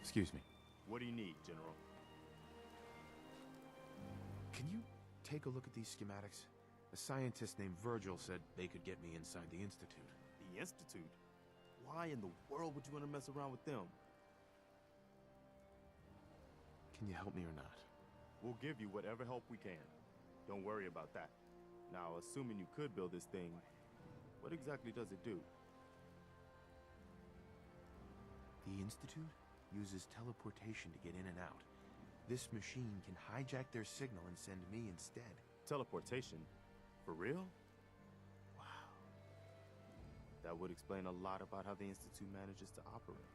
Excuse me. What do you need, General? Can you take a look at these schematics? A scientist named Virgil said they could get me inside the Institute. The Institute? Why in the world would you want to mess around with them? Can you help me or not? We'll give you whatever help we can. Don't worry about that. Now, assuming you could build this thing, what exactly does it do? The Institute uses teleportation to get in and out. This machine can hijack their signal and send me instead. Teleportation? For real? Wow. That would explain a lot about how the Institute manages to operate.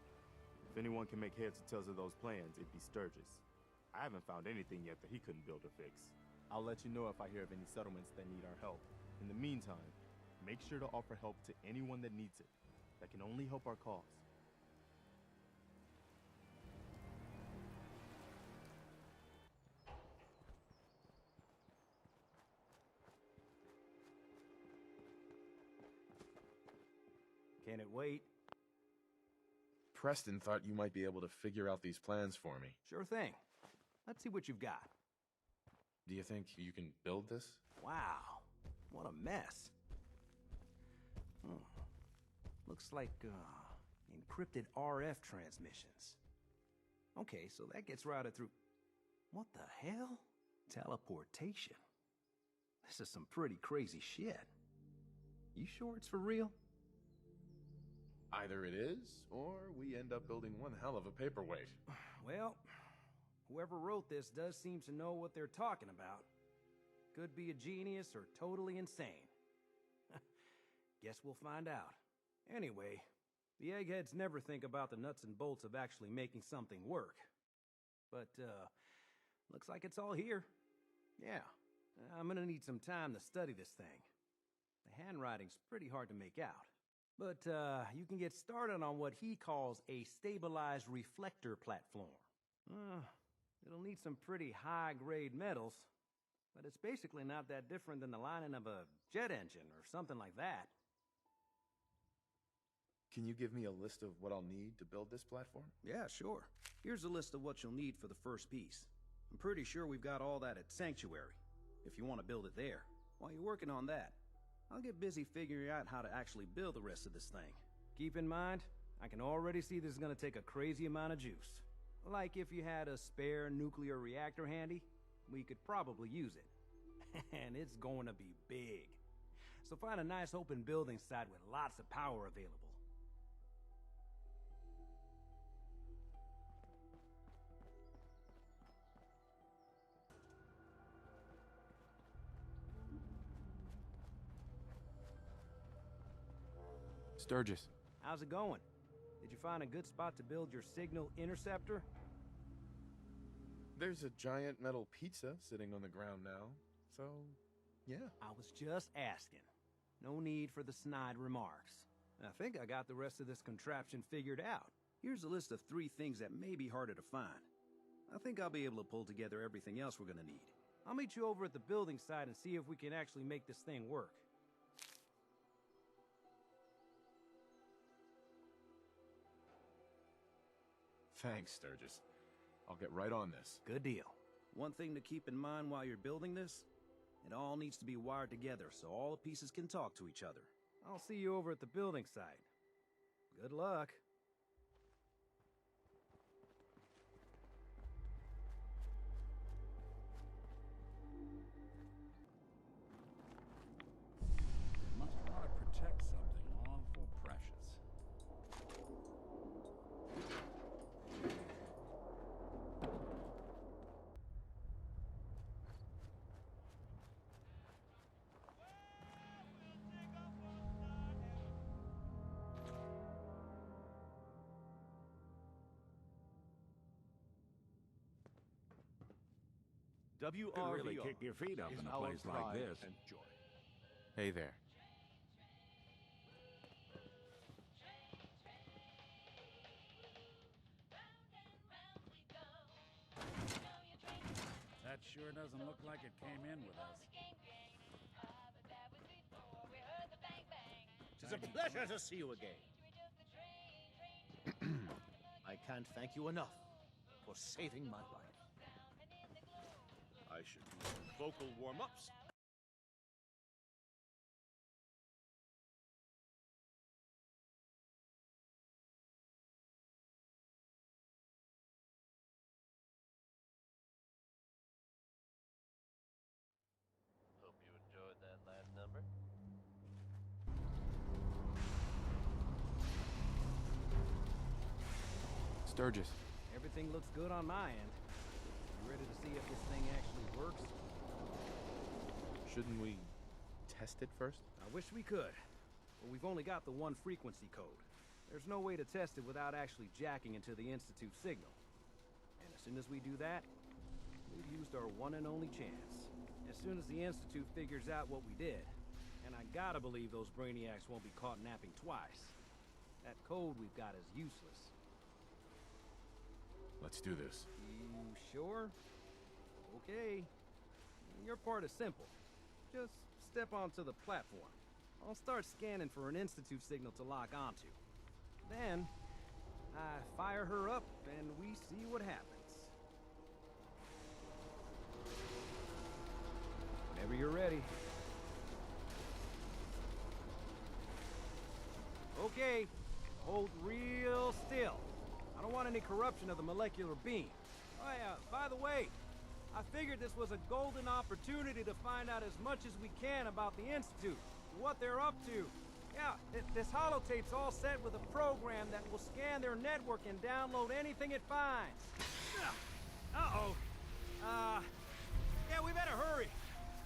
If anyone can make heads or tails of those plans, it'd be Sturgis. I haven't found anything yet that he couldn't build or fix. I'll let you know if I hear of any settlements that need our help. In the meantime, make sure to offer help to anyone that needs it. That can only help our cause. Can it wait? Preston thought you might be able to figure out these plans for me. Sure thing. Let's see what you've got. Do you think you can build this? Wow, what a mess. Looks like, encrypted RF transmissions. Okay, so that gets routed through... What the hell? Teleportation. This is some pretty crazy shit. You sure it's for real? Either it is, or we end up building one hell of a paperweight. Well, whoever wrote this does seem to know what they're talking about. Could be a genius or totally insane. Guess we'll find out. Anyway, the eggheads never think about the nuts and bolts of actually making something work. But, looks like it's all here. Yeah, I'm gonna need some time to study this thing. The handwriting's pretty hard to make out. But, you can get started on what he calls a stabilized reflector platform. It'll need some pretty high-grade metals, but it's basically not that different than the lining of a jet engine or something like that. Can you give me a list of what I'll need to build this platform? Yeah, sure. Here's a list of what you'll need for the first piece. I'm pretty sure we've got all that at Sanctuary, if you want to build it there. While you're working on that, I'll get busy figuring out how to actually build the rest of this thing. Keep in mind, I can already see this is gonna take a crazy amount of juice. Like if you had a spare nuclear reactor handy, we could probably use it. And it's going to be big. So find a nice open building site with lots of power available. Sturgis. How's it going? Did you find a good spot to build your signal interceptor? There's a giant metal pizza sitting on the ground now, so yeah. I was just asking. No need for the snide remarks. I think I got the rest of this contraption figured out. Here's a list of 3 things that may be harder to find. I think I'll be able to pull together everything else we're gonna need. I'll meet you over at the building site and see if we can actually make this thing work. Thanks, Sturgis. I'll get right on this. Good deal. One thing to keep in mind while you're building this, it all needs to be wired together so all the pieces can talk to each other. I'll see you over at the building site. Good luck. They must want to protect something awful precious. You could really kick your feet up in a place like this. Hey there. That sure doesn't look like it came in with us. It's a pleasure to see you again. I can't thank you enough for saving my life. I should do some vocal warm-ups. Hope you enjoyed that last number. Sturgis. Everything looks good on my end. You ready to see if this thing actually works? Shouldn't we test it first? I wish we could, but we've only got the one frequency code. There's no way to test it without actually jacking into the Institute signal. And as soon as we do that, we've used our one and only chance. As soon as the Institute figures out what we did, and I gotta believe those brainiacs won't be caught napping twice, that code we've got is useless. Let's do this. You sure? Okay. Your part is simple. Just step onto the platform. I'll start scanning for an Institute signal to lock onto. Then, I fire her up and we see what happens. Whenever you're ready. Okay, hold real still. I don't want any corruption of the molecular beam. Oh yeah, by the way, I figured this was a golden opportunity to find out as much as we can about the Institute, what they're up to. Yeah, this holotape's all set with a program that will scan their network and download anything it finds. Uh-oh. Yeah, we better hurry.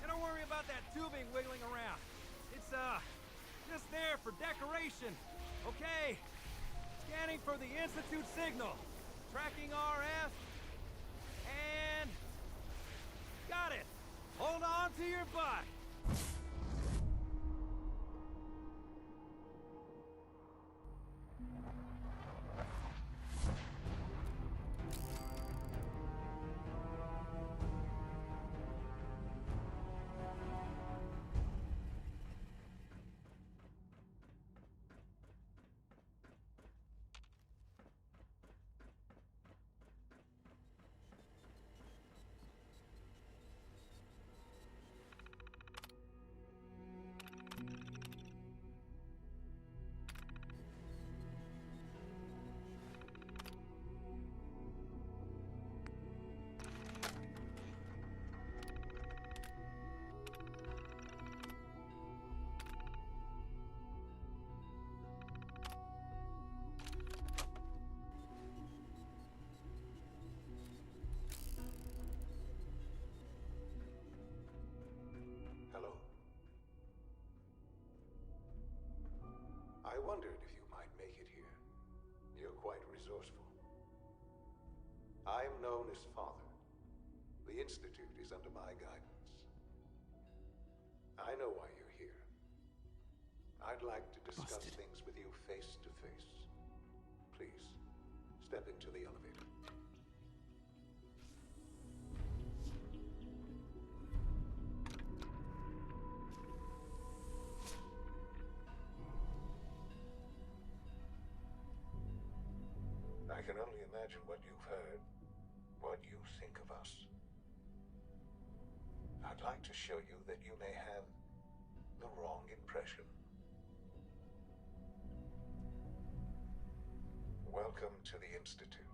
And don't worry about that tubing wiggling around. It's, just there for decoration. Okay. Scanning for the Institute signal. Tracking RF. And... got it. Hold on to your butt. Hello. I wondered if you might make it here. You're quite resourceful. I'm known as Father. The Institute is under my guidance. I know why you're here. I'd like to discuss things with you face to face. Please, step into the elevator. I can only imagine what you've heard, what you think of us. I'd like to show you that you may have the wrong impression. Welcome to the Institute.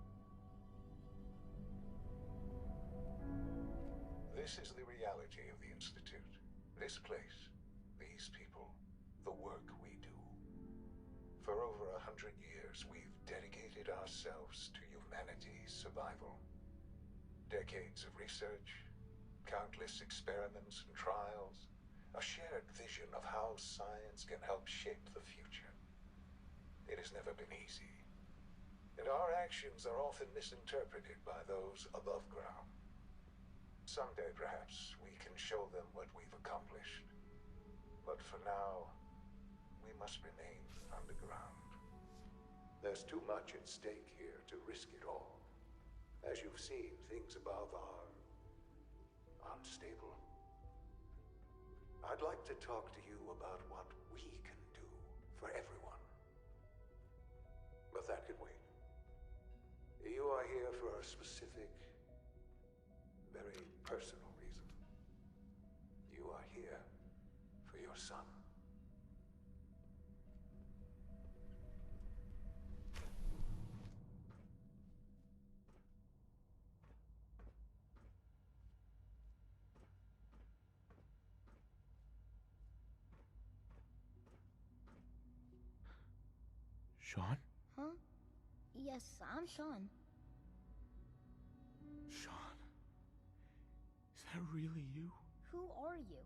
This is the reality of the Institute. This place, these people, the work we do. For over 100 years, we've dedicated ourselves to humanity's survival. Decades of research, countless experiments and trials, a shared vision of how science can help shape the future. It has never been easy, and our actions are often misinterpreted by those above ground. Someday, perhaps, we can show them what we've accomplished. But for now, we must remain underground. There's too much at stake here to risk it all. As you've seen, things above are unstable. I'd like to talk to you about what we can do for everyone. But that can wait. You are here for a specific Shaun? Huh? Yes, I'm Shaun. Shaun? Is that really you? Who are you?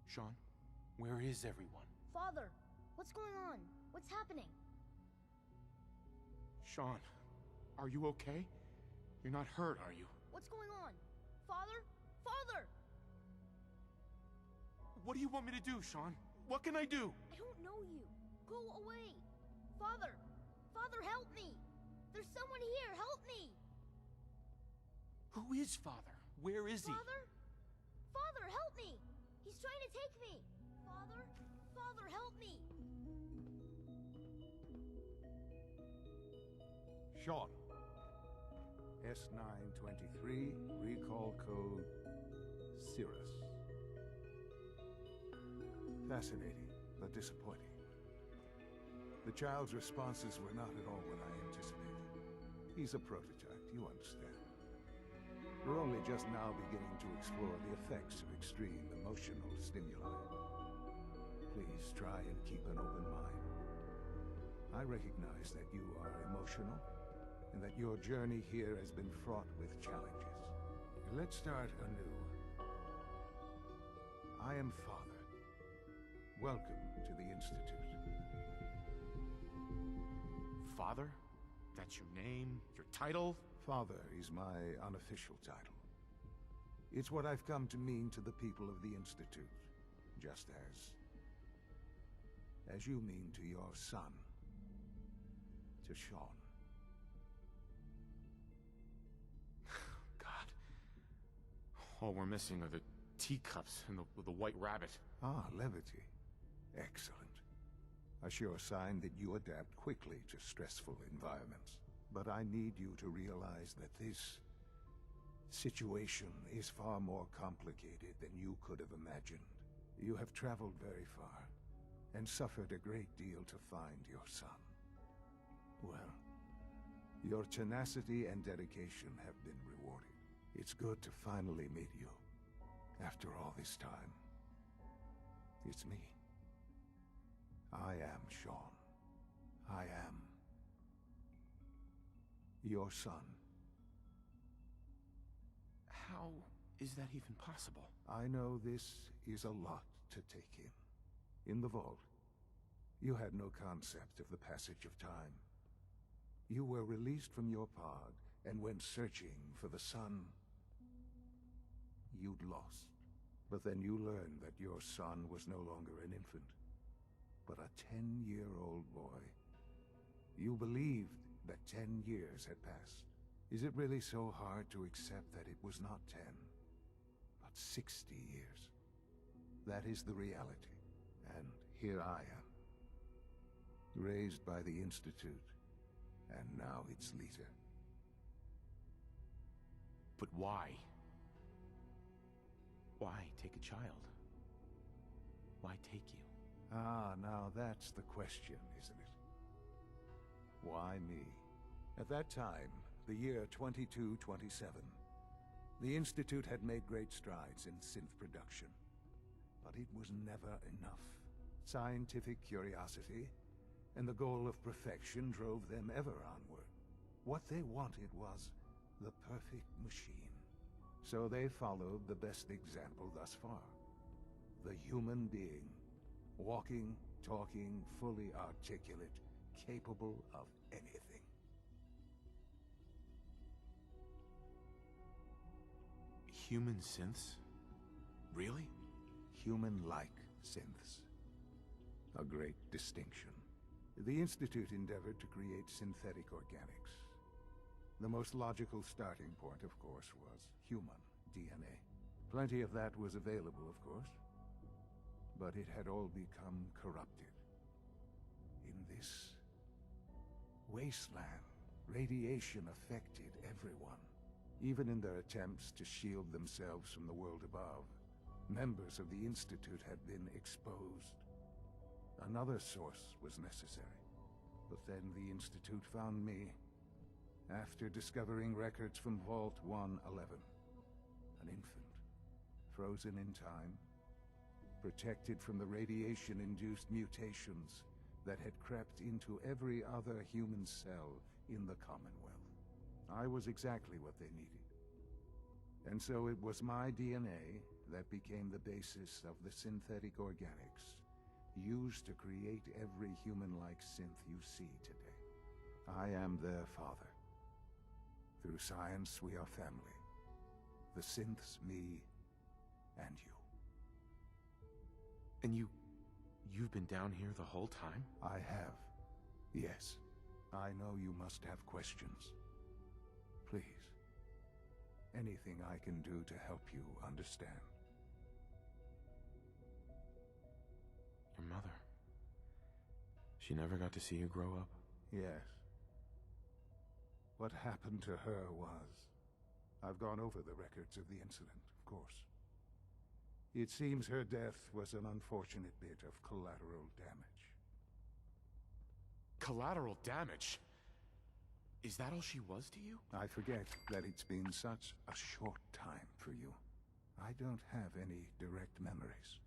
Shaun, where is everyone? Father, what's going on? What's happening? Shaun, are you okay? You're not hurt, are you? What's going on? Father? Father! What do you want me to do, Shaun? What can I do? I don't know you. Go away. Father! Father, help me! There's someone here, help me! Who is Father? Where is he? Father? Father, help me! He's trying to take me! Father? Father, help me! Shaun. S923, recall code Cirrus. Fascinating, but disappointing. The child's responses were not at all what I anticipated. He's a prototype, you understand. We're only just now beginning to explore the effects of extreme emotional stimuli. Please try and keep an open mind. I recognize that you are emotional, and that your journey here has been fraught with challenges. Let's start anew. I am Father. Welcome to the Institute. Father? That's your name? Your title? Father is my unofficial title. It's what I've come to mean to the people of the Institute, just as you mean to your son, to Shaun. God. All we're missing are the teacups and the white rabbit. Ah, levity. Excellent. A sure sign that you adapt quickly to stressful environments. But I need you to realize that this situation is far more complicated than you could have imagined. You have traveled very far, and suffered a great deal to find your son. Well, your tenacity and dedication have been rewarded. It's good to finally meet you, after all this time. It's me. I am Shaun. I am your son. How is that even possible? I know this is a lot to take in. In the vault, you had no concept of the passage of time. You were released from your pod and went searching for the sun you'd lost. But then you learned that your son was no longer an infant, but a 10-year-old boy. You believed that 10 years had passed. Is it really so hard to accept that it was not 10, but 60 years? That is the reality. And here I am, raised by the Institute, and now its leader. But why? Why take a child? Why take you? Ah, now that's the question, isn't it? Why me? At that time, the year 2227, the Institute had made great strides in synth production. But it was never enough. Scientific curiosity and the goal of perfection drove them ever onward. What they wanted was the perfect machine. So they followed the best example thus far. The human being. Walking, talking, fully articulate, capable of anything. Human synths? Really? Human-like synths. A great distinction. The Institute endeavored to create synthetic organics. The most logical starting point, of course, was human DNA. Plenty of that was available, of course. But it had all become corrupted. In this wasteland, radiation affected everyone. Even in their attempts to shield themselves from the world above, members of the Institute had been exposed. Another source was necessary. But then the Institute found me, after discovering records from Vault 111. An infant, frozen in time, protected from the radiation-induced mutations that had crept into every other human cell in the Commonwealth. I was exactly what they needed. And so it was my DNA that became the basis of the synthetic organics used to create every human-like synth you see today. I am their father. Through science, we are family. The synths, me, and you. And you've been down here the whole time? I have. Yes. I know you must have questions. Please. Anything I can do to help you understand. Your mother. She never got to see you grow up? Yes. What happened to her was... I've gone over the records of the incident, of course. It seems her death was an unfortunate bit of collateral damage. Collateral damage? Is that all she was to you? I forget that it's been such a short time for you. I don't have any direct memories.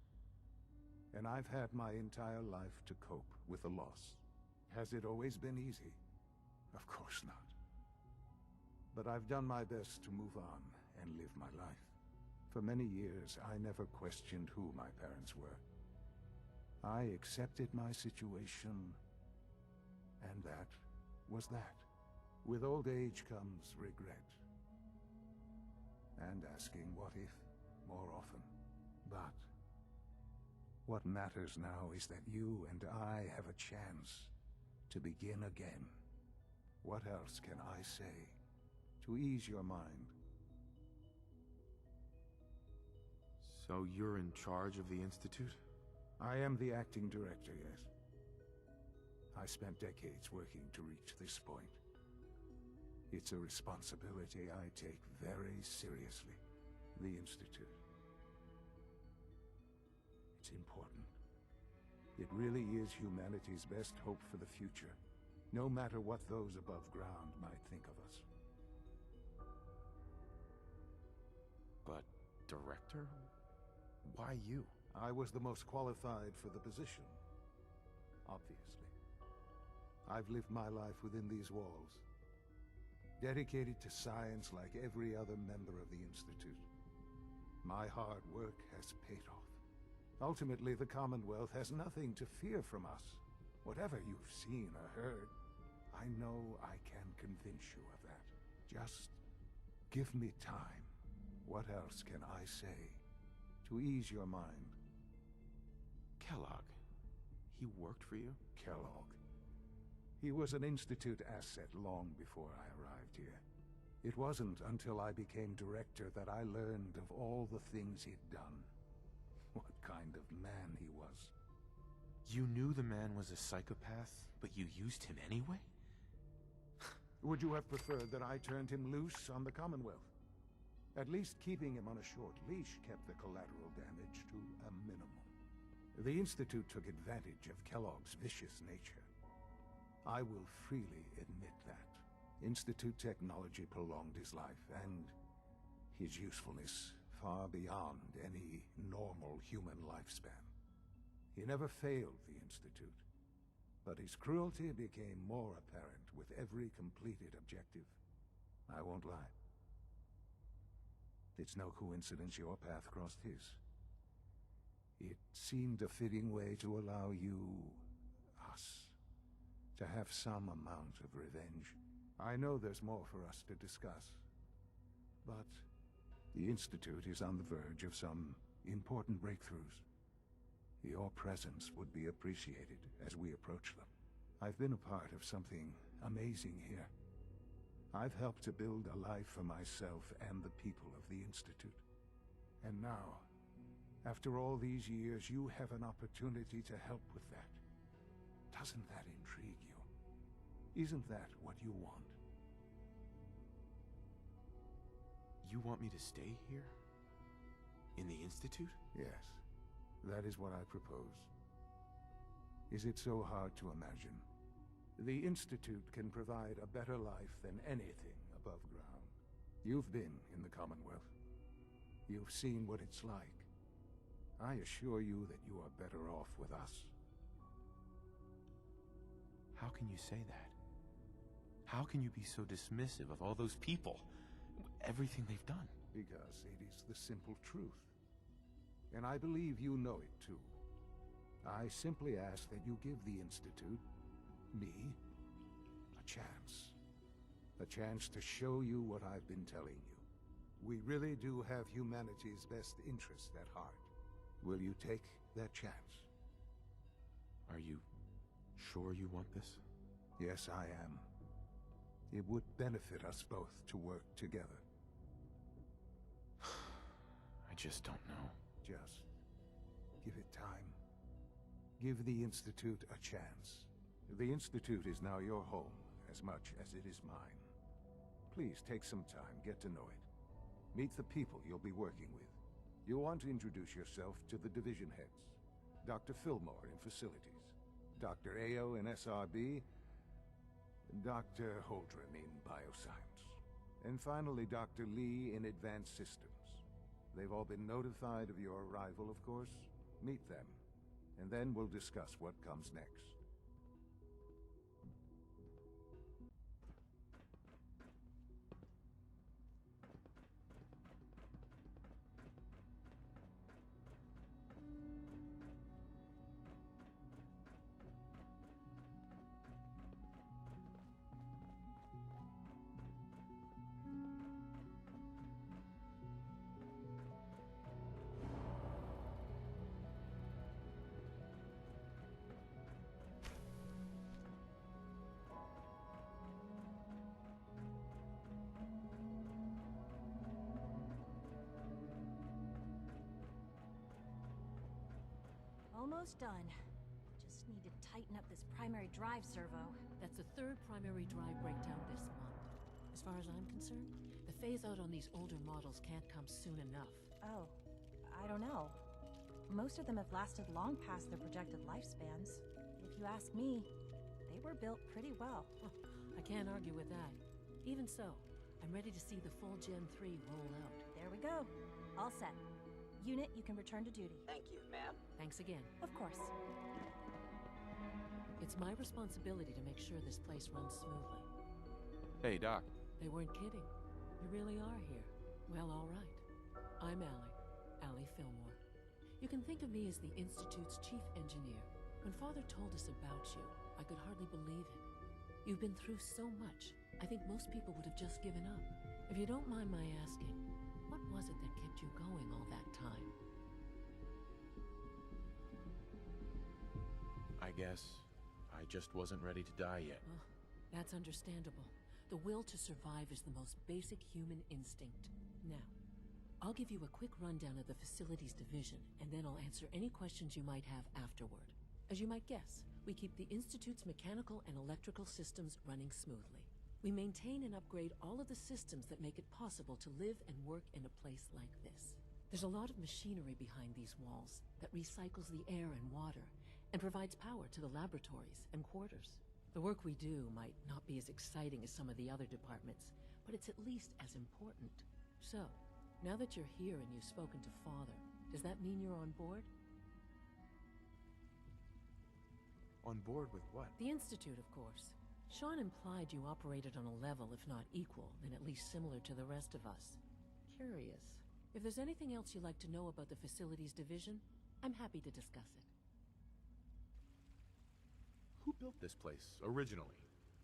And I've had my entire life to cope with the loss. Has it always been easy? Of course not. But I've done my best to move on and live my life. For many years, I never questioned who my parents were. I accepted my situation, and that was that. With old age comes regret. And asking what if more often. But what matters now is that you and I have a chance to begin again. What else can I say to ease your mind? So you're in charge of the Institute? I am the acting director, yes. I spent decades working to reach this point. It's a responsibility I take very seriously. The Institute. It's important. It really is humanity's best hope for the future, no matter what those above ground might think of us. But, director? Why you? I was the most qualified for the position, obviously. I've lived my life within these walls, dedicated to science like every other member of the Institute. My hard work has paid off. Ultimately, the Commonwealth has nothing to fear from us. Whatever you've seen or heard, I know I can convince you of that. Just give me time. What else can I say to ease your mind? Kellogg. He worked for you? Kellogg. He was an Institute asset long before I arrived here. It wasn't until I became director that I learned of all the things he'd done. What kind of man he was. You knew the man was a psychopath, but you used him anyway? Would you have preferred that I turned him loose on the Commonwealth? At least keeping him on a short leash kept the collateral damage to a minimum. The Institute took advantage of Kellogg's vicious nature. I will freely admit that. Institute technology prolonged his life, and his usefulness far beyond any normal human lifespan. He never failed the Institute, but his cruelty became more apparent with every completed objective. I won't lie. It's no coincidence your path crossed his. It seemed a fitting way to allow you, us, to have some amount of revenge. I know there's more for us to discuss, but the Institute is on the verge of some important breakthroughs. Your presence would be appreciated as we approach them. I've been a part of something amazing here. I've helped to build a life for myself and the people of the Institute. And now, after all these years, you have an opportunity to help with that. Doesn't that intrigue you? Isn't that what you want? You want me to stay here? In the Institute? Yes, that is what I propose. Is it so hard to imagine? The Institute can provide a better life than anything above ground. You've been in the Commonwealth. You've seen what it's like. I assure you that you are better off with us. can you say that? How can you be so dismissive of all those people? Everything they've done? Because it is the simple truth. And I believe you know it too. I simply ask that you give the Institute, me, a chance. A chance to show you what I've been telling you. We really do have humanity's best interest at heart. Will you take that chance? Are you sure you want this? Yes, I am. It would benefit us both to work together. I just don't know. Just give it time. Give the Institute a chance. The Institute is now your home as much as it is mine. Please take some time, get to know it. Meet the people you'll be working with. You'll want to introduce yourself to the division heads. Dr. Fillmore in facilities, Dr. Ayo in SRB, Dr. Holdren in bioscience, and finally Dr. Lee in advanced systems. They've all been notified of your arrival, of course. Meet them, and then we'll discuss what comes next. Almost done. Just need to tighten up this primary drive servo. That's the third primary drive breakdown this month. As far as I'm concerned, the phase-out on these older models can't come soon enough. Oh, I don't know. Most of them have lasted long past their projected lifespans. If you ask me, they were built pretty well. I can't argue with that. Even so, I'm ready to see the full Gen 3 roll out. There we go. All set. Unit, you can return to duty. Thank you, ma'am. Thanks again. Of course. It's my responsibility to make sure this place runs smoothly. Hey, Doc. They weren't kidding. You really are here. Well, all right. I'm Allie Fillmore. You can think of me as the Institute's chief engineer. When Father told us about you, I could hardly believe it. You've been through so much, I think most people would have just given up. If you don't mind my asking, what was it that kept you going all that time? I guess I just wasn't ready to die yet. Oh, that's understandable. The will to survive is the most basic human instinct. Now, I'll give you a quick rundown of the facilities division, and then I'll answer any questions you might have afterward. As you might guess, we keep the Institute's mechanical and electrical systems running smoothly. We maintain and upgrade all of the systems that make it possible to live and work in a place like this. There's a lot of machinery behind these walls that recycles the air and water and provides power to the laboratories and quarters. The work we do might not be as exciting as some of the other departments, but it's at least as important. So, now that you're here and you've spoken to Father, does that mean you're on board? On board with what? The Institute, of course. Shaun implied you operated on a level, if not equal, then at least similar to the rest of us. Curious. If there's anything else you'd like to know about the Facilities Division, I'm happy to discuss it. Who built this place, originally?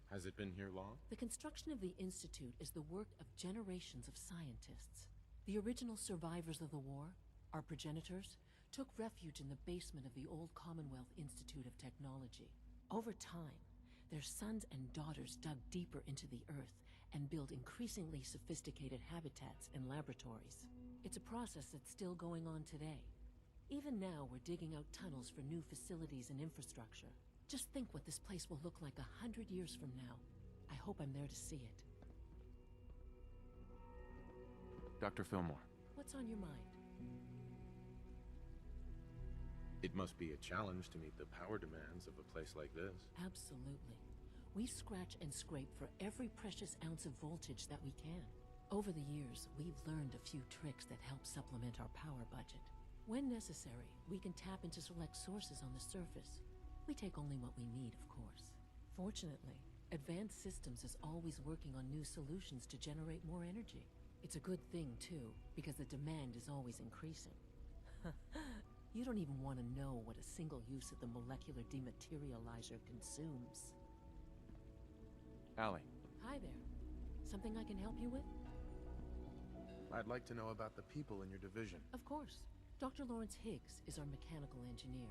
Has it been here long? The construction of the Institute is the work of generations of scientists. The original survivors of the war, our progenitors, took refuge in the basement of the old Commonwealth Institute of Technology. Over time, their sons and daughters dug deeper into the earth and built increasingly sophisticated habitats and laboratories. It's a process that's still going on today. Even now, we're digging out tunnels for new facilities and infrastructure. Just think what this place will look like 100 years from now. I hope I'm there to see it. Dr. Fillmore. What's on your mind? It must be a challenge to meet the power demands of a place like this. Absolutely. We scratch and scrape for every precious ounce of voltage that we can. Over the years, we've learned a few tricks that help supplement our power budget. When necessary, we can tap into select sources on the surface. We take only what we need, of course. Fortunately, Advanced Systems is always working on new solutions to generate more energy. It's a good thing, too, because the demand is always increasing. You don't even want to know what a single use of the molecular dematerializer consumes. Allie, Hi there. Something I can help you with? I'd like to know about the people in your division. Of course. Dr. Lawrence Higgs is our mechanical engineer.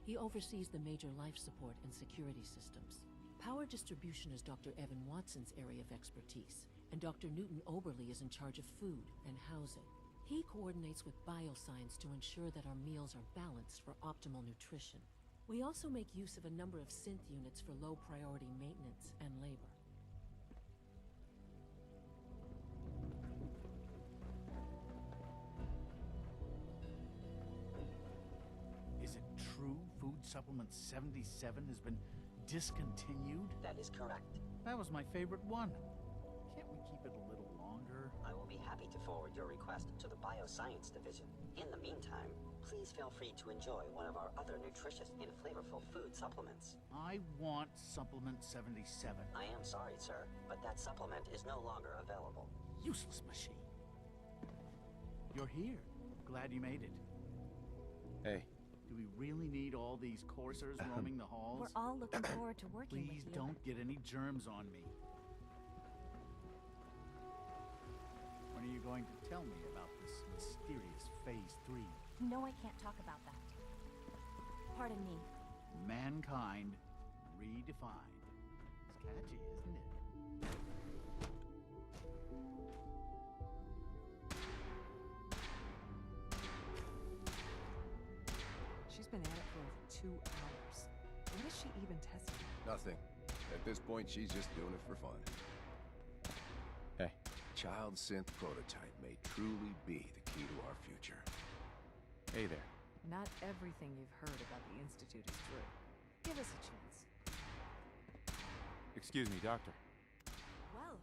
He oversees the major life support and security systems. Power distribution is Dr. Evan Watson's area of expertise, and Dr. Newton Oberly is in charge of food and housing. He coordinates with bioscience to ensure that our meals are balanced for optimal nutrition. We also make use of a number of synth units for low-priority maintenance and labor. Is it true Food Supplement 77 has been discontinued? That is correct. That was my favorite one. Can't we keep it a little longer? I will be happy to forward your request to the Bioscience Division. In the meantime, please feel free to enjoy one of our other nutritious and flavorful food supplements. I want Supplement 77. I am sorry, sir, but that supplement is no longer available. Useless machine. You're here. Glad you made it. Hey. Do we really need all these coursers roaming the halls? We're all looking forward to working with you. Please don't get any germs on me. When are you going to tell me about this mysterious Phase 3? No, I can't talk about that. Pardon me. Mankind redefined. It's catchy, isn't it? She's been at it for over 2 hours. What is she even testing? Nothing. At this point, she's just doing it for fun. Hey. Child synth prototype may truly be the key to our future. Hey there. Not everything you've heard about the Institute is true. Give us a chance. Excuse me, Doctor. Well,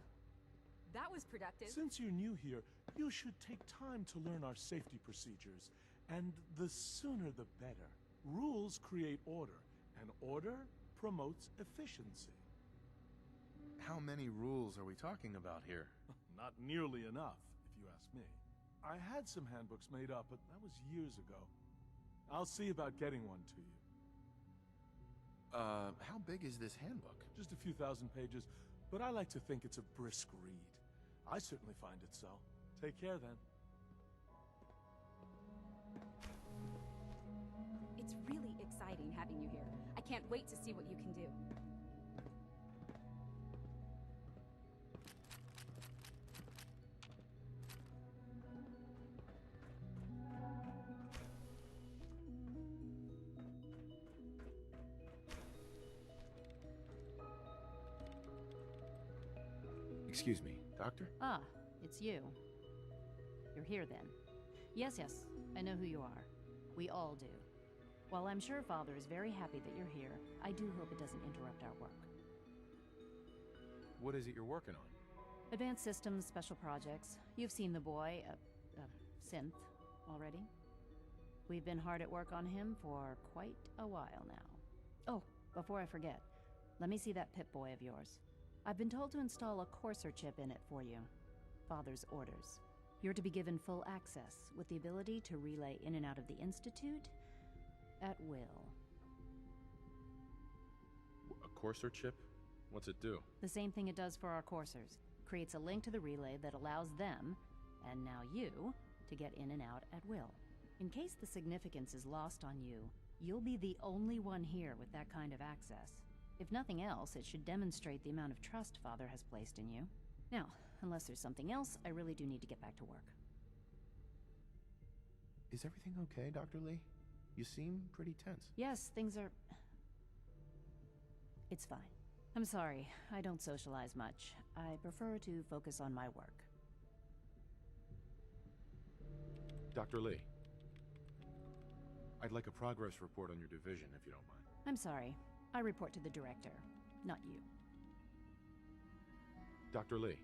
that was productive. Since you're new here, you should take time to learn our safety procedures. And the sooner the better. Rules create order, and order promotes efficiency. How many rules are we talking about here? Not nearly enough, if you ask me. I had some handbooks made up, but that was years ago. I'll see about getting one to you. How big is this handbook? Just a few thousand pages, but I like to think it's a brisk read. I certainly find it so. Take care, then. It's really exciting having you here. I can't wait to see what you can do. Excuse me, Doctor? Ah, it's you. You're here then. Yes, I know who you are. We all do. While I'm sure Father is very happy that you're here, I do hope it doesn't interrupt our work. What is it you're working on? Advanced Systems Special Projects. You've seen the boy, Synth, already. We've been hard at work on him for quite a while now. Oh, before I forget, let me see that Pip-Boy of yours. I've been told to install a courser chip in it for you. Father's orders. You're to be given full access, with the ability to relay in and out of the Institute at will. A courser chip? What's it do? The same thing it does for our coursers. Creates a link to the relay that allows them, and now you, to get in and out at will. In case the significance is lost on you, you'll be the only one here with that kind of access. If nothing else, it should demonstrate the amount of trust Father has placed in you. Now, unless there's something else, I really do need to get back to work. Is everything okay, Dr. Lee? You seem pretty tense. Yes, things are... It's fine. I'm sorry, I don't socialize much. I prefer to focus on my work. Dr. Lee, I'd like a progress report on your division, if you don't mind. I'm sorry. I report to the director, not you. Dr. Lee,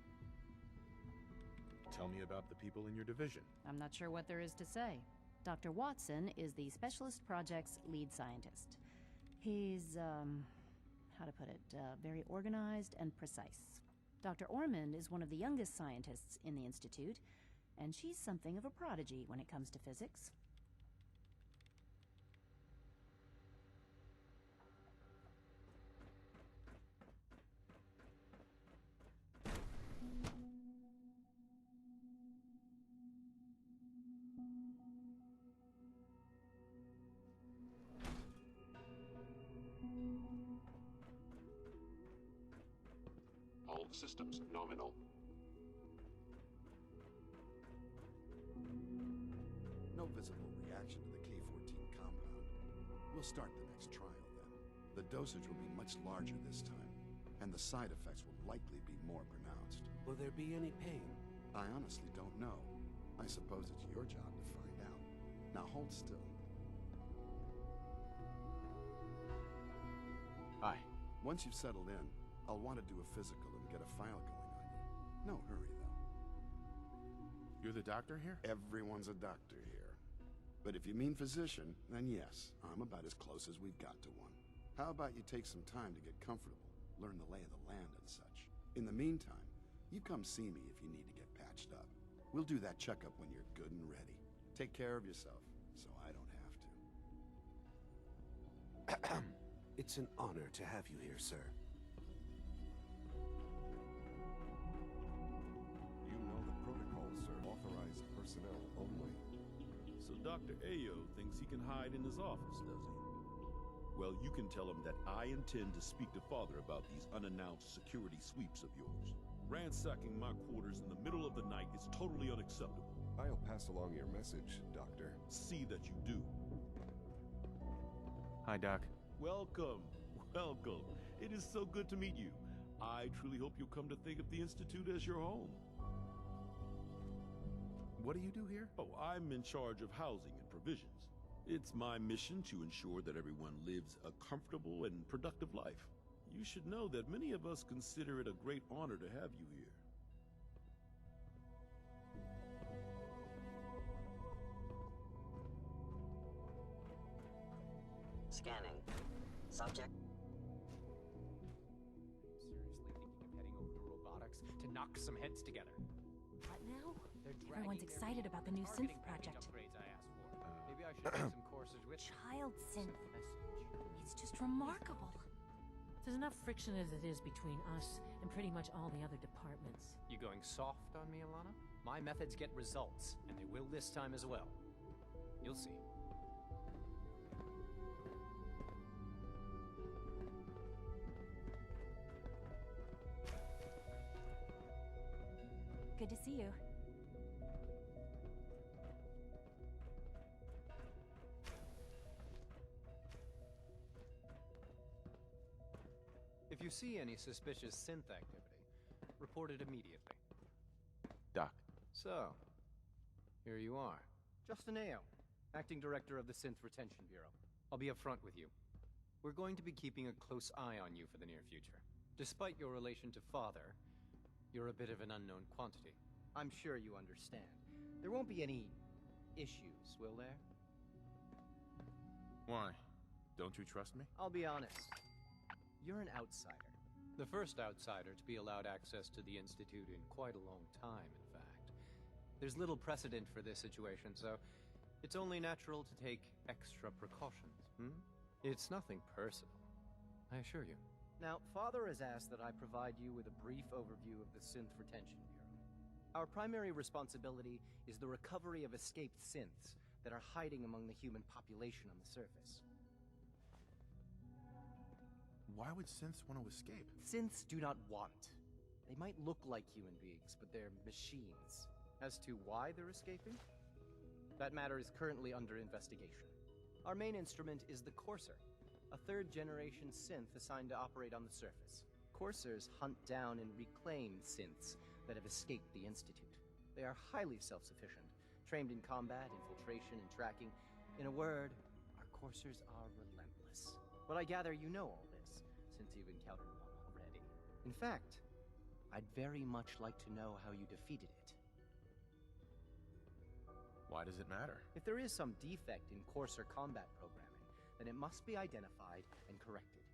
tell me about the people in your division. I'm not sure what there is to say. Dr. Watson is the Specialist Project's lead scientist. He's, how to put it, very organized and precise. Dr. Ormond is one of the youngest scientists in the Institute, and she's something of a prodigy when it comes to physics. All systems nominal. No visible reaction to the K-14 compound. We'll start the next trial then. The dosage will be much larger this time, and the side effects will likely be more pronounced. Will there be any pain? I honestly don't know. I suppose it's your job to find out. Now hold still. Hi. Once you've settled in, I'll want to do a physical and get a file going on you. No hurry, though. You're the doctor here? Everyone's a doctor here. But if you mean physician, then yes, I'm about as close as we've got to one. How about you take some time to get comfortable, learn the lay of the land and such. In the meantime, you come see me if you need to get patched up. We'll do that checkup when you're good and ready. Take care of yourself, so I don't have to. It's an honor to have you here, sir. You know the protocol, sir. Authorized personnel only. So Dr. Ayo thinks he can hide in his office, does he? Well, you can tell him that I intend to speak to Father about these unannounced security sweeps of yours. Ransacking my quarters in the middle of the night is totally unacceptable. I'll pass along your message, Doctor. See that you do. Hi, Doc. Welcome. Welcome. It is so good to meet you. I truly hope you'll come to think of the Institute as your home. What do you do here? Oh, I'm in charge of housing and provisions. It's my mission to ensure that everyone lives a comfortable and productive life. You should know that many of us consider it a great honor to have you here. Scanning. Subject. Seriously thinking of heading over to robotics to knock some heads together. What now? They're Everyone's excited about the new synth project. Upgrades I asked for. Maybe I should take some courses with Child synth. It's just remarkable. There's enough friction as it is between us and pretty much all the other departments. You going soft on me, Alana? My methods get results, and they will this time as well. You'll see. Good to see you. If you see any suspicious synth activity, report it immediately. Doc. So, here you are. Justin Ayo, Acting Director of the Synth Retention Bureau. I'll be upfront with you. We're going to be keeping a close eye on you for the near future. Despite your relation to Father, you're a bit of an unknown quantity. I'm sure you understand. There won't be any issues, will there? Why? Don't you trust me? I'll be honest. You're an outsider. The first outsider to be allowed access to the Institute in quite a long time, in fact. There's little precedent for this situation, so it's only natural to take extra precautions, It's nothing personal, I assure you. Now, Father has asked that I provide you with a brief overview of the Synth Retention Bureau. Our primary responsibility is the recovery of escaped synths that are hiding among the human population on the surface. Why would synths want to escape? Synths do not want. They might look like human beings, but they're machines. As to why they're escaping? That matter is currently under investigation. Our main instrument is the Courser, a third-generation synth assigned to operate on the surface. Coursers hunt down and reclaim synths that have escaped the Institute. They are highly self-sufficient, trained in combat, infiltration, and tracking. In a word, our Coursers are relentless. But I gather you know all this, since you've encountered one already. In fact, I'd very much like to know how you defeated it. Why does it matter? If there is some defect in Courser combat programming, then it must be identified and corrected.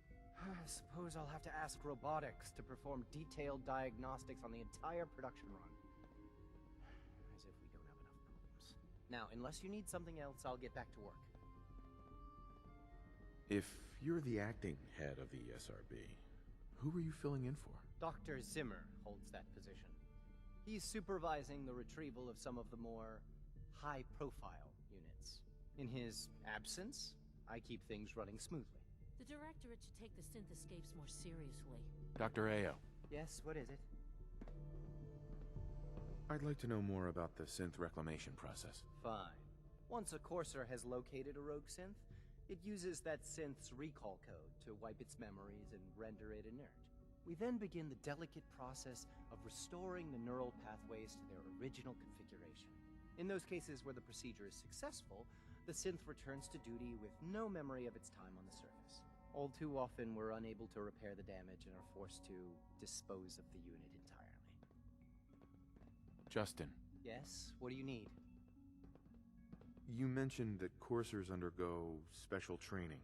I suppose I'll have to ask robotics to perform detailed diagnostics on the entire production run. As if we don't have enough problems. Now, unless you need something else, I'll get back to work. If you're the acting head of the SRB, who are you filling in for? Dr. Zimmer holds that position. He's supervising the retrieval of some of the more high-profile units. In his absence, I keep things running smoothly. The Directorate should take the synth escapes more seriously. Dr. Ayo. Yes, what is it? I'd like to know more about the synth reclamation process. Fine. Once a courser has located a rogue synth, it uses that synth's recall code to wipe its memories and render it inert. We then begin the delicate process of restoring the neural pathways to their original configuration. In those cases where the procedure is successful, the synth returns to duty with no memory of its time on the surface. All too often, we're unable to repair the damage and are forced to dispose of the unit entirely. Justin. Yes? What do you need? You mentioned that coursers undergo special training.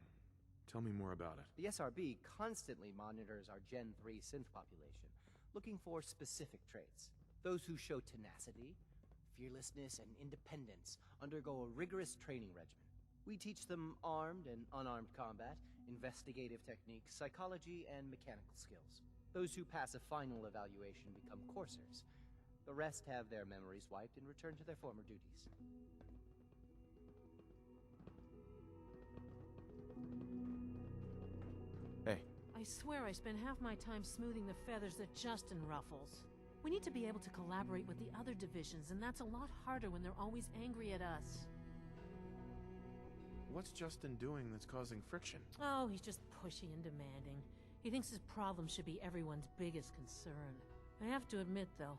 Tell me more about it. The SRB constantly monitors our Gen 3 synth population, looking for specific traits. Those who show tenacity, fearlessness, and independence undergo a rigorous training regimen. We teach them armed and unarmed combat, investigative techniques, psychology, and mechanical skills. Those who pass a final evaluation become coursers. The rest have their memories wiped and return to their former duties. Hey. I swear I spend half my time smoothing the feathers that Justin ruffles. We need to be able to collaborate with the other divisions, and that's a lot harder when they're always angry at us. What's Justin doing that's causing friction? Oh, he's just pushy and demanding. He thinks his problem should be everyone's biggest concern. I have to admit, though,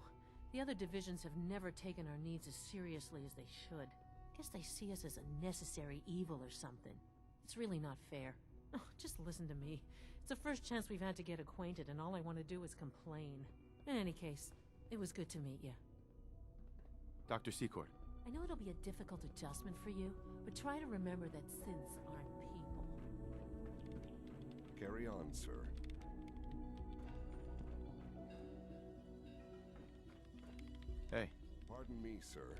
the other divisions have never taken our needs as seriously as they should. Guess they see us as a necessary evil or something. It's really not fair. Oh, just listen to me. It's the first chance we've had to get acquainted, and all I want to do is complain. In any case, it was good to meet you. Dr. Secord. I know it'll be a difficult adjustment for you, but try to remember that synths aren't people. Carry on, sir. Hey. Pardon me, sir.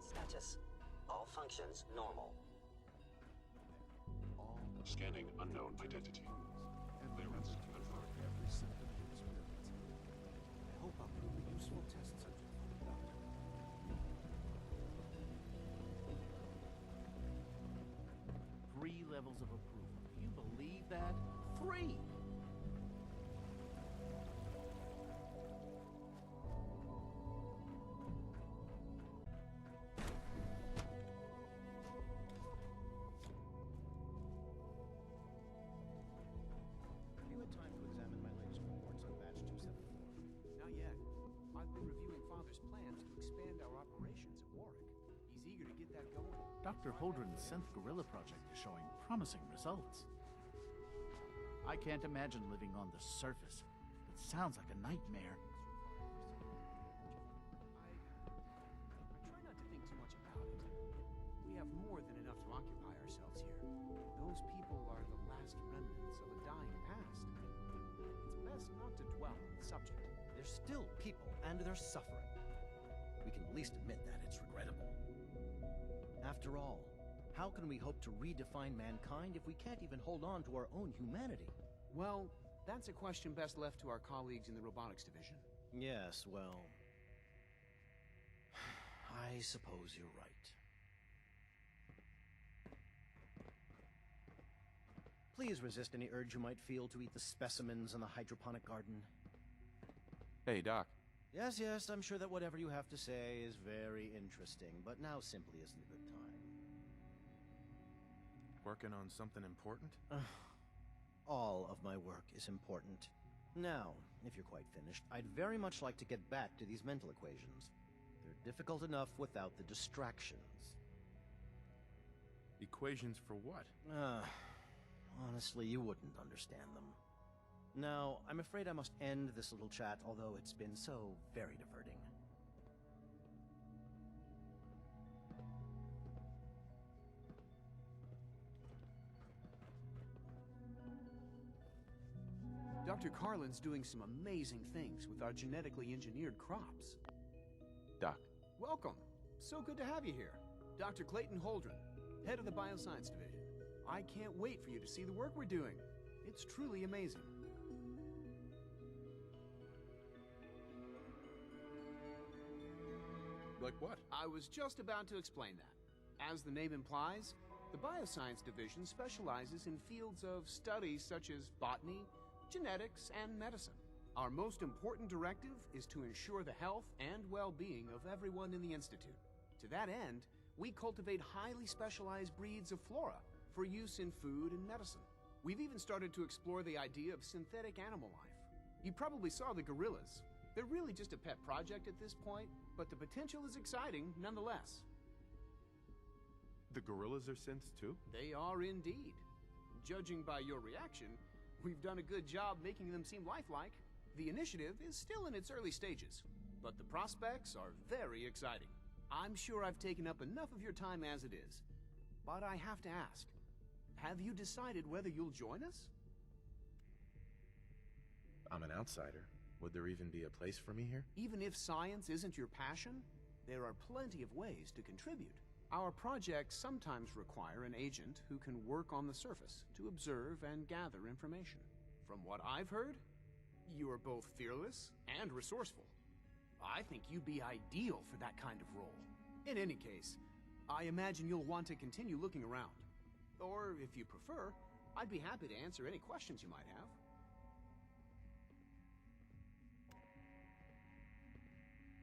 Status. All functions normal. Scanning unknown identity. Clearance confirmed. Every symptom he experienced. I hope I'll prove a useful test subject for the doctor. 3 levels of approval. Do you believe that? 3! Dr. Holdren's synth guerrilla project is showing promising results. I can't imagine living on the surface. It sounds like a nightmare. I try not to think too much about it. We have more than enough to occupy ourselves here. Those people are the last remnants of a dying past. It's best not to dwell on the subject. They're still people, and they're suffering. We can at least admit that it's regrettable. After all, how can we hope to redefine mankind if we can't even hold on to our own humanity? Well, that's a question best left to our colleagues in the robotics division. Yes, well... I suppose you're right. Please resist any urge you might feel to eat the specimens in the hydroponic garden. Hey, Doc. Yes, yes, I'm sure that whatever you have to say is very interesting, but now simply isn't a good time. Working on something important? All of my work is important. Now, if you're quite finished, I'd very much like to get back to these mental equations. They're difficult enough without the distractions. Equations for what? Honestly, you wouldn't understand them. Now, I'm afraid I must end this little chat, although it's been so very diverting. Dr. Carlin's doing some amazing things with our genetically engineered crops. Doc. Welcome. So good to have you here. Dr. Clayton Holdren, head of the Bioscience Division. I can't wait for you to see the work we're doing. It's truly amazing. Like what? I was just about to explain that. As the name implies, the Bioscience Division specializes in fields of study such as botany, genetics, and medicine. Our most important directive is to ensure the health and well-being of everyone in the Institute. To that end, we cultivate highly specialized breeds of flora for use in food and medicine. We've even started to explore the idea of synthetic animal life. You probably saw the gorillas. They're really just a pet project at this point, but the potential is exciting nonetheless. The gorillas are synths too? They are indeed. Judging by your reaction, we've done a good job making them seem lifelike. The initiative is still in its early stages, but the prospects are very exciting. I'm sure I've taken up enough of your time as it is, but I have to ask, have you decided whether you'll join us? I'm an outsider. Would there even be a place for me here? Even if science isn't your passion, there are plenty of ways to contribute. Our projects sometimes require an agent who can work on the surface to observe and gather information. From what I've heard, you are both fearless and resourceful. I think you'd be ideal for that kind of role. In any case, I imagine you'll want to continue looking around. Or, if you prefer, I'd be happy to answer any questions you might have.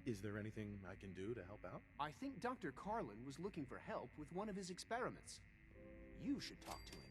Is there anything I can do to help out? I think Dr. Carlin was looking for help with one of his experiments. You should talk to him.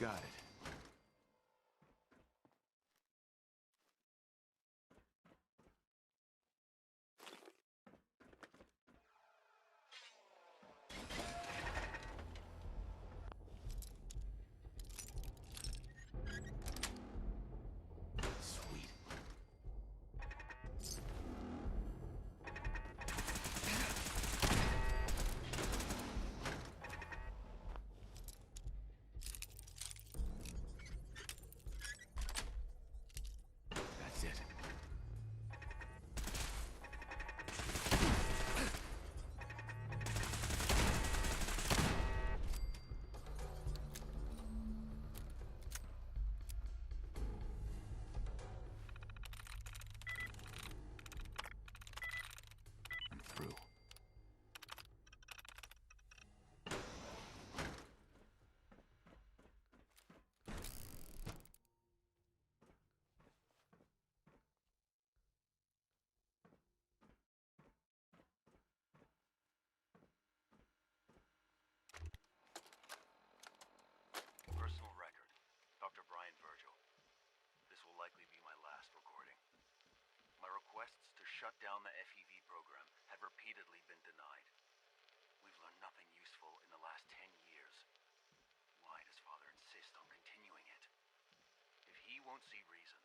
Got it. shut down the FEV program had repeatedly been denied. We've learned nothing useful in the last 10 years. Why does Father insist on continuing it? If he won't see reason,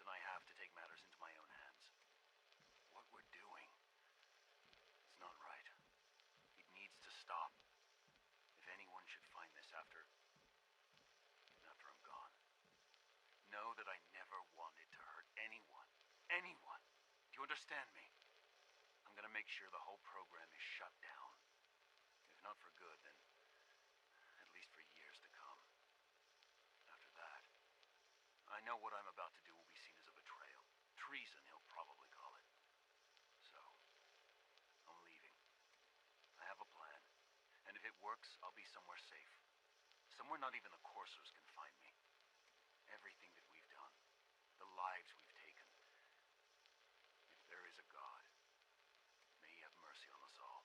then I have to take matters into my own hands. What we're doing, it's not right. It needs to stop. If anyone should find this after I'm gone, know that I never wanted to hurt anyone. Anyone. Do you understand me? I'm gonna make sure the whole program is shut down. If not for good, then at least for years to come. After that, I know what I'm about to do will be seen as a betrayal. Treason, he'll probably call it. So, I'm leaving. I have a plan. And if it works, I'll be somewhere safe. Somewhere not even the coursers can find me. Everything that we've done, the lives we've taken. If there is a God, may he have mercy on us all.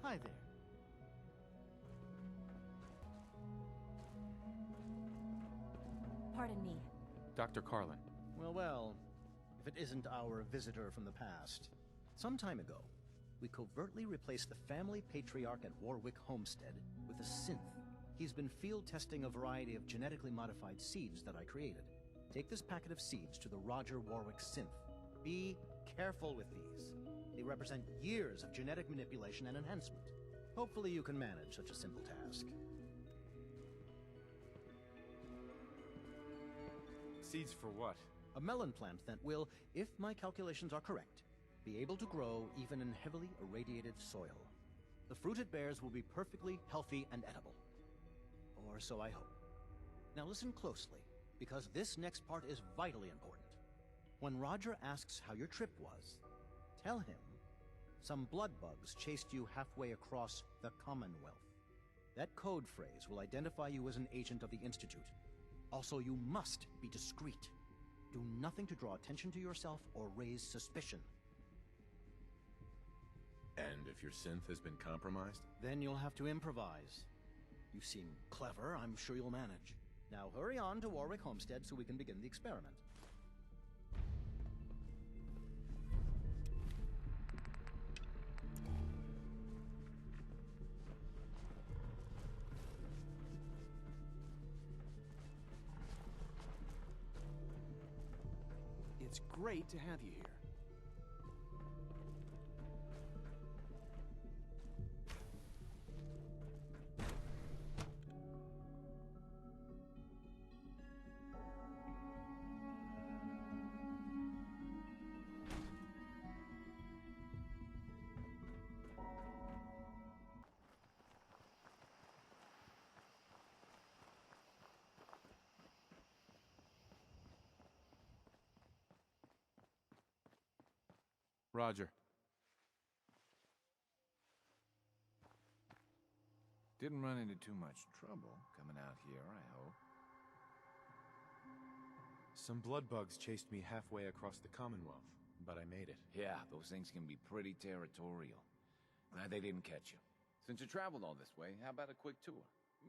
Hi there. Pardon me. Dr. Carlin. Well, if it isn't our visitor from the past. Some time ago, we covertly replaced the family patriarch at Warwick Homestead with a synth. He's been field testing a variety of genetically modified seeds that I created. Take this packet of seeds to the Roger Warwick synth. Be careful with these. They represent years of genetic manipulation and enhancement. Hopefully you can manage such a simple task. Seeds for what? A melon plant that will, if my calculations are correct, be able to grow even in heavily irradiated soil. The fruit it bears will be perfectly healthy and edible. Or so I hope. Now listen closely, because this next part is vitally important. When Roger asks how your trip was, tell him some blood bugs chased you halfway across the Commonwealth. That code phrase will identify you as an agent of the Institute. Also, you must be discreet. Do nothing to draw attention to yourself or raise suspicion. And if your synth has been compromised? Then you'll have to improvise. You seem clever. I'm sure you'll manage. Now hurry on to Warwick Homestead so we can begin the experiment. It's great to have you here. Roger. Didn't run into too much trouble coming out here, I hope. Some blood bugs chased me halfway across the Commonwealth, but I made it. Yeah, those things can be pretty territorial. Glad they didn't catch you. Since you traveled all this way, how about a quick tour?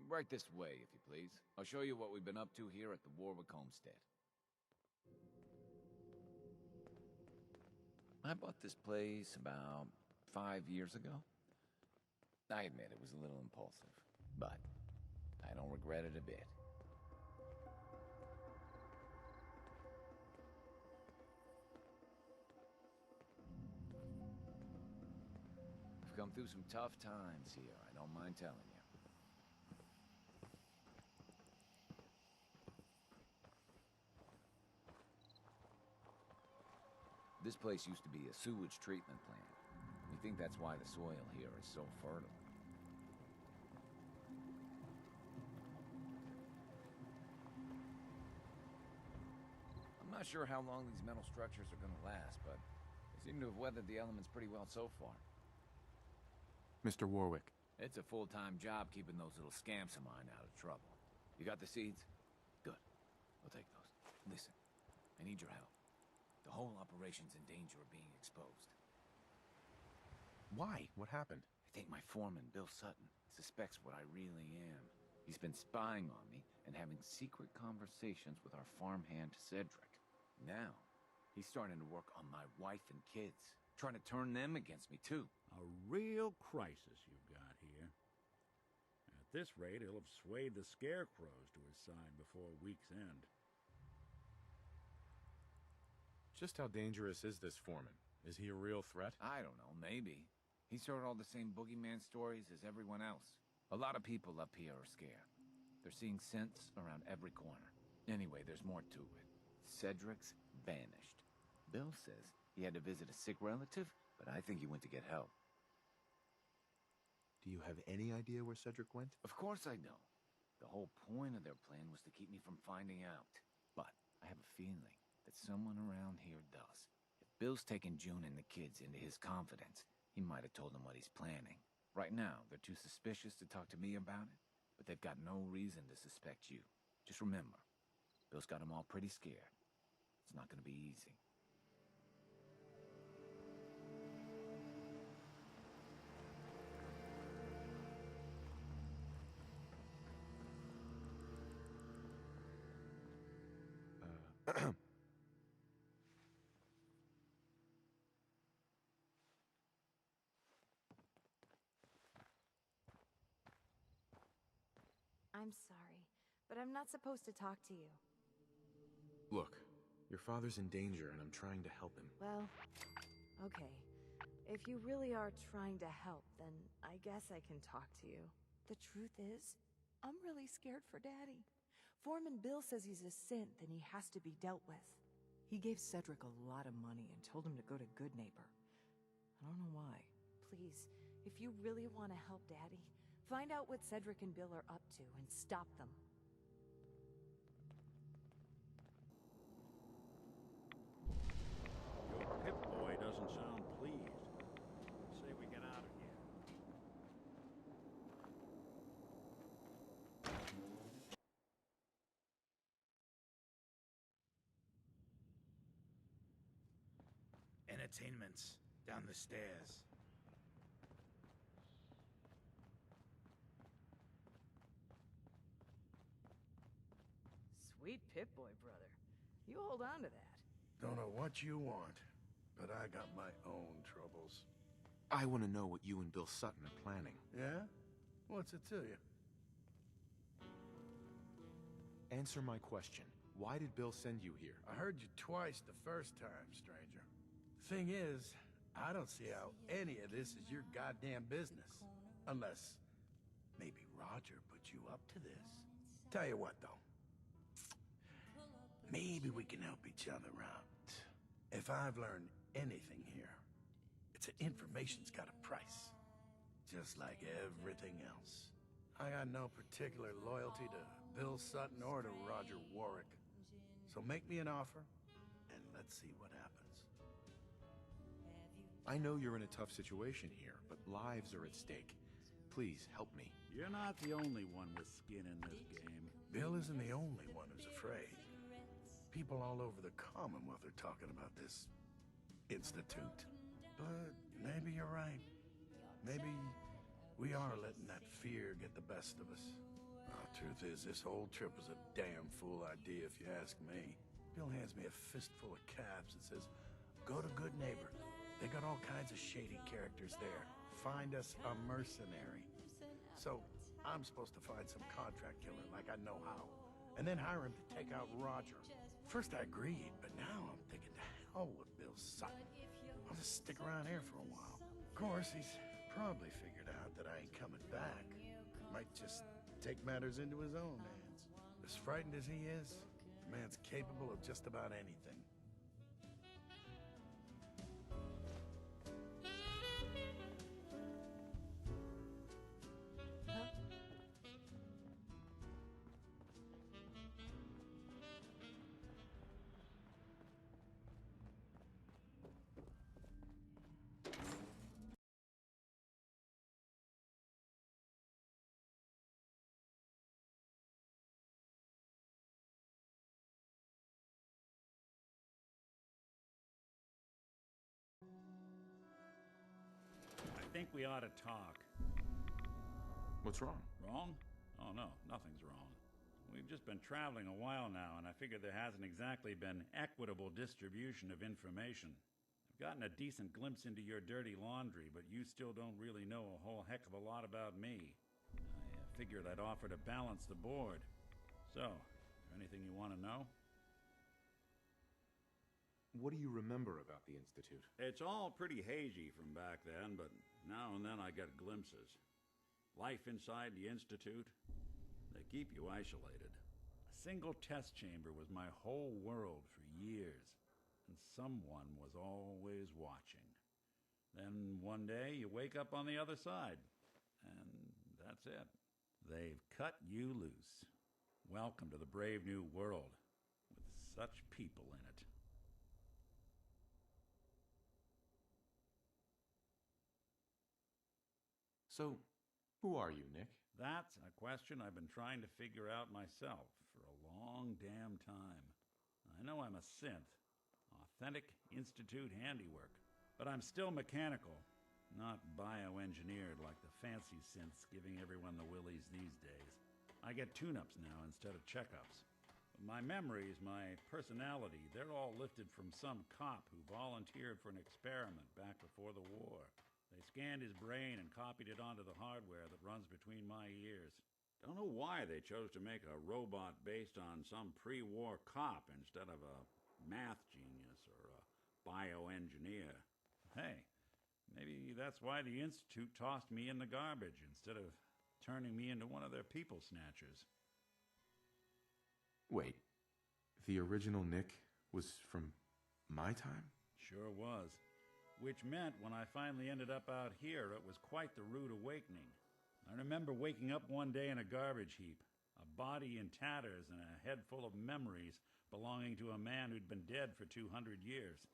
Right this way, if you please. I'll show you what we've been up to here at the Warwick Homestead. I bought this place about 5 years ago. I admit it was a little impulsive, but I don't regret it a bit. I've come through some tough times here, I don't mind telling you. This place used to be a sewage treatment plant. We think that's why the soil here is so fertile. I'm not sure how long these metal structures are going to last, but they seem to have weathered the elements pretty well so far. Mr. Warwick. It's a full-time job keeping those little scamps of mine out of trouble. You got the seeds? Good. I'll take those. Listen, I need your help. The whole operation's in danger of being exposed. Why? What happened? I think my foreman, Bill Sutton, suspects what I really am. He's been spying on me and having secret conversations with our farmhand, Cedric. Now, he's starting to work on my wife and kids, trying to turn them against me, too. A real crisis you've got here. At this rate, he'll have swayed the scarecrows to his side before week's end. Just how dangerous is this foreman? Is he a real threat? I don't know, maybe. He's heard all the same boogeyman stories as everyone else. A lot of people up here are scared. They're seeing synths around every corner. Anyway, there's more to it. Cedric's vanished. Bill says he had to visit a sick relative, but I think he went to get help. Do you have any idea where Cedric went? Of course I don't. The whole point of their plan was to keep me from finding out. But I have a feeling that someone around here does. If Bill's taken June and the kids into his confidence, he might have told them what he's planning. Right now, they're too suspicious to talk to me about it, but they've got no reason to suspect you. Just remember, Bill's got them all pretty scared. It's not gonna be easy. I'm sorry, but I'm not supposed to talk to you. Look, your father's in danger and I'm trying to help him. Well, okay. If you really are trying to help, then I guess I can talk to you. The truth is, I'm really scared for Daddy. Foreman Bill says he's a synth and he has to be dealt with. He gave Cedric a lot of money and told him to go to Good Neighbor. I don't know why. Please, if you really want to help Daddy, find out what Cedric and Bill are up to and stop them. Your Pip-Boy doesn't sound pleased. Say we get out of here. Entertainment's down the stairs. Sweet Pip-Boy, brother. You hold on to that. Don't know what you want, but I got my own troubles. I want to know what you and Bill Sutton are planning. Yeah? What's it to you? Answer my question. Why did Bill send you here? I heard you twice the first time, stranger. Thing is, I don't see how any of this is your goddamn business. Unless maybe Roger put you up to this. Tell you what, though. Maybe we can help each other out. If I've learned anything here, it's that information's got a price. Just like everything else. I got no particular loyalty to Bill Sutton or to Roger Warwick. So make me an offer, and let's see what happens. I know you're in a tough situation here, but lives are at stake. Please, help me. You're not the only one with skin in this game. Bill isn't the only one who's afraid. People all over the Commonwealth are talking about this Institute. But maybe you're right. Maybe we are letting that fear get the best of us. Truth is, this whole trip was a damn fool idea if you ask me. Bill hands me a fistful of caps and says, go to Good Neighbor. They got all kinds of shady characters there. Find us a mercenary. So, I'm supposed to find some contract killer like I know how, and then hire him to take out Roger. First I agreed, but now I'm thinking to hell with Bill Sutton. I'll just stick around here for a while. Of course, he's probably figured out that I ain't coming back. Might just take matters into his own hands. As frightened as he is, the man's capable of just about anything. I think we ought to talk. What's wrong? Wrong? Oh, no, nothing's wrong. We've just been traveling a while now, and I figure there hasn't exactly been equitable distribution of information. I've gotten a decent glimpse into your dirty laundry, but you still don't really know a whole heck of a lot about me. I figured I'd offer to balance the board. So, is there anything you want to know? What do you remember about the Institute? It's all pretty hazy from back then, but now and then I get glimpses. Life inside the Institute, they keep you isolated. A single test chamber was my whole world for years, and someone was always watching. Then one day you wake up on the other side, and that's it. They've cut you loose. Welcome to the brave new world, with such people in it. So, who are you, Nick? That's a question I've been trying to figure out myself for a long damn time. I know I'm a synth, authentic Institute handiwork, but I'm still mechanical, not bioengineered like the fancy synths giving everyone the willies these days. I get tune-ups now instead of checkups. My memories, my personality, they're all lifted from some cop who volunteered for an experiment back before the war. They scanned his brain and copied it onto the hardware that runs between my ears. Don't know why they chose to make a robot based on some pre-war cop instead of a math genius or a bioengineer. Hey, maybe that's why the Institute tossed me in the garbage instead of turning me into one of their people snatchers. Wait, the original Nick was from my time? Sure was. Which meant when I finally ended up out here, it was quite the rude awakening. I remember waking up one day in a garbage heap, a body in tatters and a head full of memories belonging to a man who'd been dead for 200 years.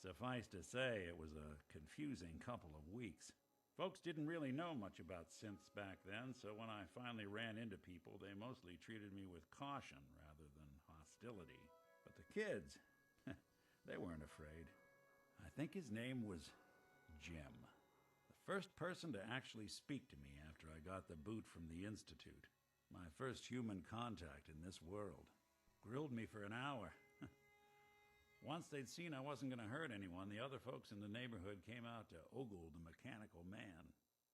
Suffice to say, it was a confusing couple of weeks. Folks didn't really know much about synths back then, so when I finally ran into people, they mostly treated me with caution rather than hostility. But the kids, they weren't afraid. I think his name was Jim. The first person to actually speak to me after I got the boot from the Institute. My first human contact in this world. grilled me for an hour. Once they'd seen I wasn't going to hurt anyone, the other folks in the neighborhood came out to ogle the mechanical man.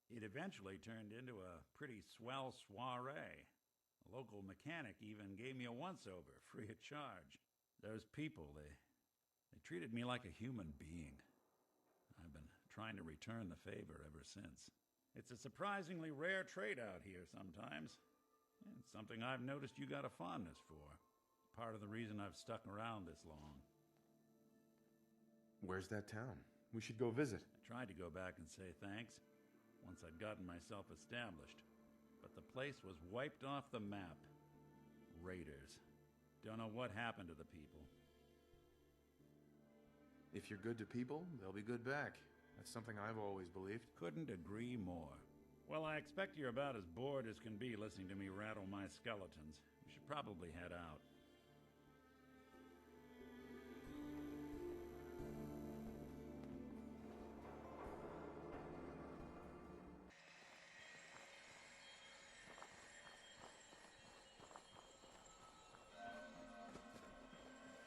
It eventually turned into a pretty swell soiree. A local mechanic even gave me a once-over, free of charge. Those people, they treated me like a human being. I've been trying to return the favor ever since. It's a surprisingly rare trait out here sometimes. It's something I've noticed you got a fondness for. Part of the reason I've stuck around this long. Where's that town? We should go visit. I tried to go back and say thanks once I'd gotten myself established, but the place was wiped off the map. Raiders. Don't know what happened to the people. If you're good to people, they'll be good back. That's something I've always believed. Couldn't agree more. Well, I expect you're about as bored as can be listening to me rattle my skeletons. You should probably head out.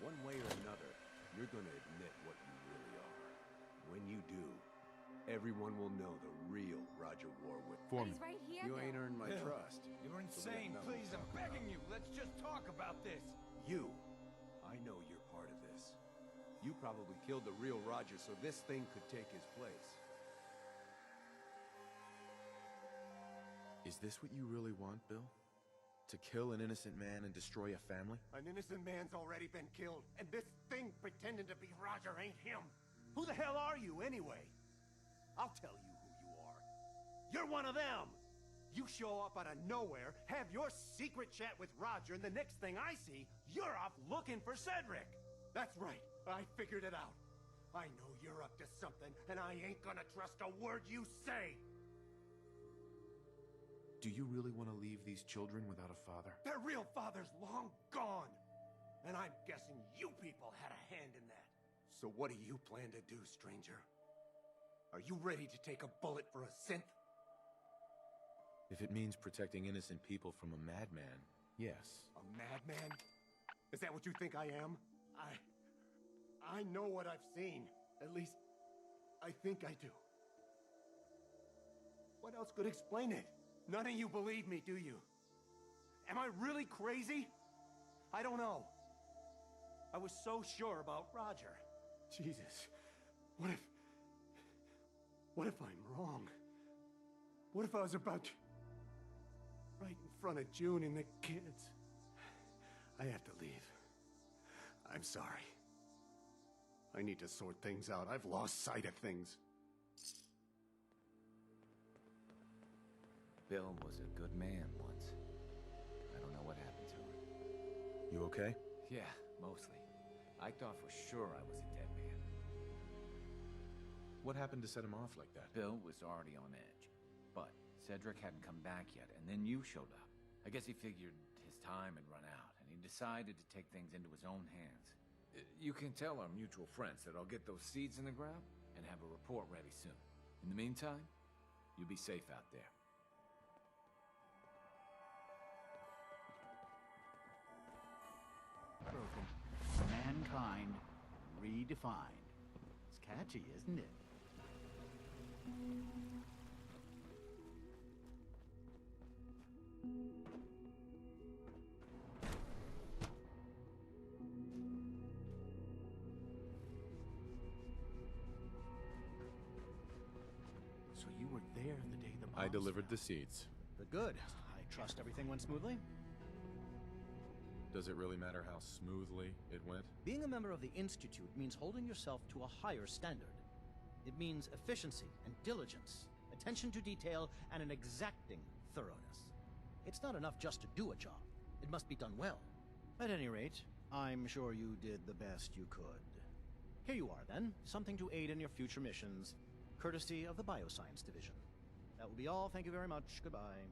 One way or another, you're gonna admit what you really are. When you do, everyone will know the real Roger Warwick. Foreman. He's right here. You ain't earned my Bill, trust. You're so we insane. have nothing Please, to I'm talk begging about. you. Let's just talk about this. You. I know you're part of this. You probably killed the real Roger so this thing could take his place. Is this what you really want, Bill? To kill an innocent man and destroy a family? An innocent man's already been killed, and this thing pretending to be Roger ain't him. Who the hell are you, anyway? I'll tell you who you are. You're one of them! You show up out of nowhere, have your secret chat with Roger, and the next thing I see, you're off looking for Cedric! That's right, I figured it out. I know you're up to something, and I ain't gonna trust a word you say! Do you really want to leave these children without a father? Their real father's long gone! And I'm guessing you people had a hand in that. So what do you plan to do, stranger? Are you ready to take a bullet for a synth? If it means protecting innocent people from a madman, yes. A madman? Is that what you think I am? I know what I've seen. At least, I think I do. What else could explain it? None of you believe me, do you? Am I really crazy? I don't know. I was so sure about Roger. Jesus. What if I'm wrong? What if I was about to... right in front of June and the kids? I have to leave. I'm sorry. I need to sort things out. I've lost sight of things. Bill was a good man once. I don't know what happened to him. You okay? Yeah, mostly. I thought for sure I was a dead man. What happened to set him off like that? Bill was already on edge. But Cedric hadn't come back yet, and then you showed up. I guess he figured his time had run out, and he decided to take things into his own hands. You can tell our mutual friends that I'll get those seeds in the ground and have a report ready soon. In the meantime, you'll be safe out there. Broken. Mankind redefined. It's catchy, isn't it? So you were there the day the I bombs delivered fell. the seeds. Good. I trust everything went smoothly. Does it really matter how smoothly it went? Being a member of the Institute means holding yourself to a higher standard. It means efficiency and diligence, attention to detail, and an exacting thoroughness. It's not enough just to do a job. It must be done well. At any rate, I'm sure you did the best you could. Here you are, then. Something to aid in your future missions, courtesy of the Bioscience Division. That will be all. Thank you very much. Goodbye.